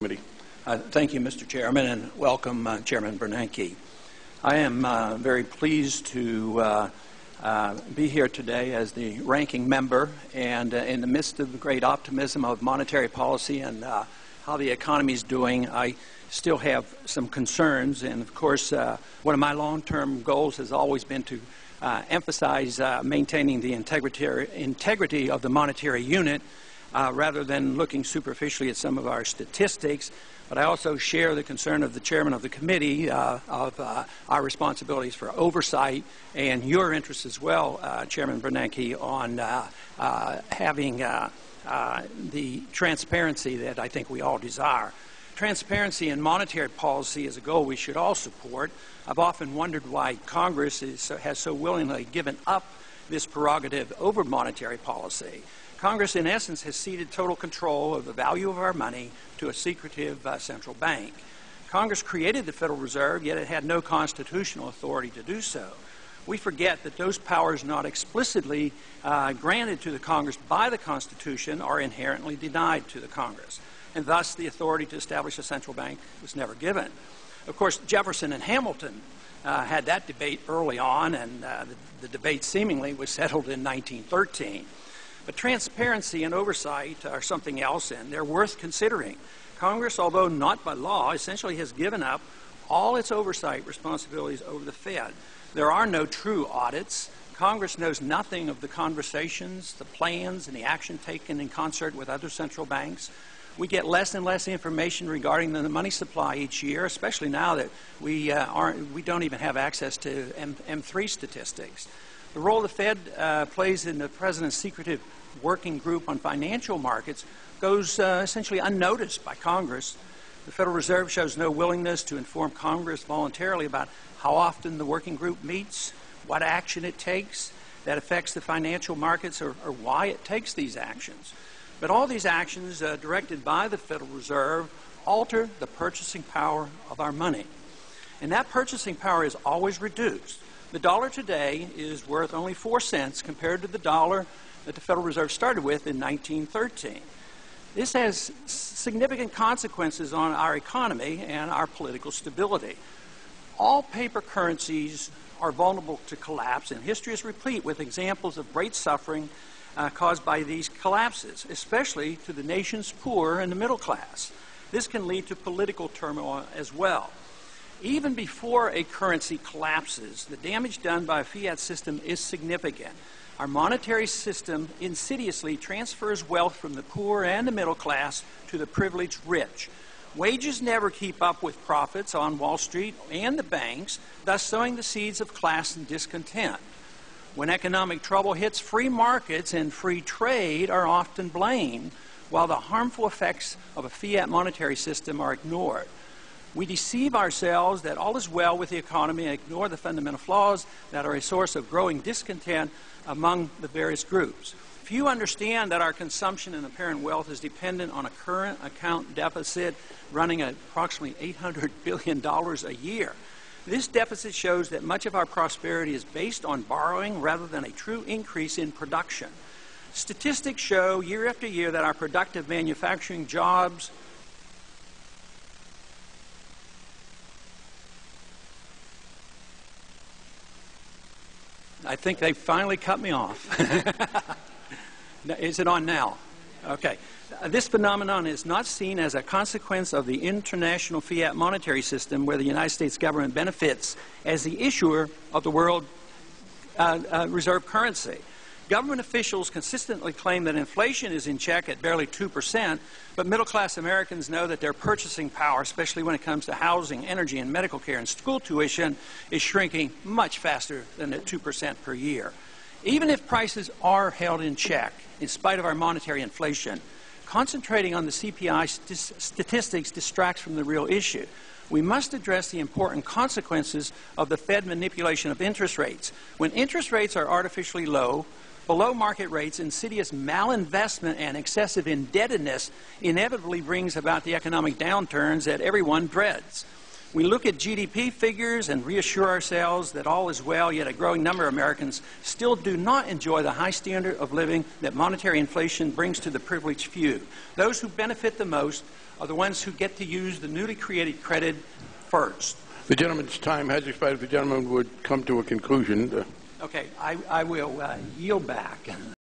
Committee. Thank you, Mr. Chairman, and welcome, Chairman Bernanke. I am very pleased to be here today as the ranking member, and in the midst of the great optimism of monetary policy and how the economy is doing, I still have some concerns. And of course, one of my long-term goals has always been to emphasize maintaining the integrity of the monetary unit, rather than looking superficially at some of our statistics. But I also share the concern of the chairman of the committee of our responsibilities for oversight and your interest as well, Chairman Bernanke, on having the transparency that I think we all desire. Transparency in monetary policy is a goal we should all support. I've often wondered why Congress has so willingly given up this prerogative over monetary policy. Congress, in essence, has ceded total control of the value of our money to a secretive central bank. Congress created the Federal Reserve, yet it had no constitutional authority to do so. We forget that those powers not explicitly granted to the Congress by the Constitution are inherently denied to the Congress, and thus the authority to establish a central bank was never given. Of course, Jefferson and Hamilton had that debate early on, and the debate seemingly was settled in 1913. But transparency and oversight are something else, and they're worth considering. Congress, although not by law, essentially has given up all its oversight responsibilities over the Fed. There are no true audits. Congress knows nothing of the conversations, the plans, and the action taken in concert with other central banks. We get less and less information regarding the money supply each year, especially now that we don't even have access to M3 statistics. The role the Fed plays in the President's secretive working group on financial markets goes essentially unnoticed by Congress. The Federal Reserve shows no willingness to inform Congress voluntarily about how often the working group meets, what action it takes that affects the financial markets, or why it takes these actions. But all these actions directed by the Federal Reserve alter the purchasing power of our money. And that purchasing power is always reduced. The dollar today is worth only 4 cents compared to the dollar that the Federal Reserve started with in 1913. This has significant consequences on our economy and our political stability. All paper currencies are vulnerable to collapse, and history is replete with examples of great suffering caused by these collapses, especially to the nation's poor and the middle class. This can lead to political turmoil as well. Even before a currency collapses, the damage done by a fiat system is significant. Our monetary system insidiously transfers wealth from the poor and the middle class to the privileged rich. Wages never keep up with profits on Wall Street and the banks, thus sowing the seeds of class and discontent. When economic trouble hits, free markets and free trade are often blamed, while the harmful effects of a fiat monetary system are ignored. We deceive ourselves that all is well with the economy and ignore the fundamental flaws that are a source of growing discontent among the various groups. Few understand that our consumption and apparent wealth is dependent on a current account deficit running at approximately $800 billion a year. This deficit shows that much of our prosperity is based on borrowing rather than a true increase in production. Statistics show year after year that our productive manufacturing jobs I think they finally cut me off. Is it on now? Okay. This phenomenon is not seen as a consequence of the international fiat monetary system, where the United States government benefits as the issuer of the world reserve currency. Government officials consistently claim that inflation is in check at barely 2%, but middle-class Americans know that their purchasing power, especially when it comes to housing, energy, and medical care and school tuition, is shrinking much faster than at 2% per year. Even if prices are held in check, in spite of our monetary inflation, concentrating on the CPI statistics distracts from the real issue. We must address the important consequences of the Fed manipulation of interest rates. When interest rates are artificially low, below market rates, insidious malinvestment and excessive indebtedness inevitably brings about the economic downturns that everyone dreads. We look at GDP figures and reassure ourselves that all is well, yet a growing number of Americans still do not enjoy the high standard of living that monetary inflation brings to the privileged few. Those who benefit the most are the ones who get to use the newly created credit first. The gentleman's time has expired. If the gentleman would come to a conclusion. Okay, I will yield back.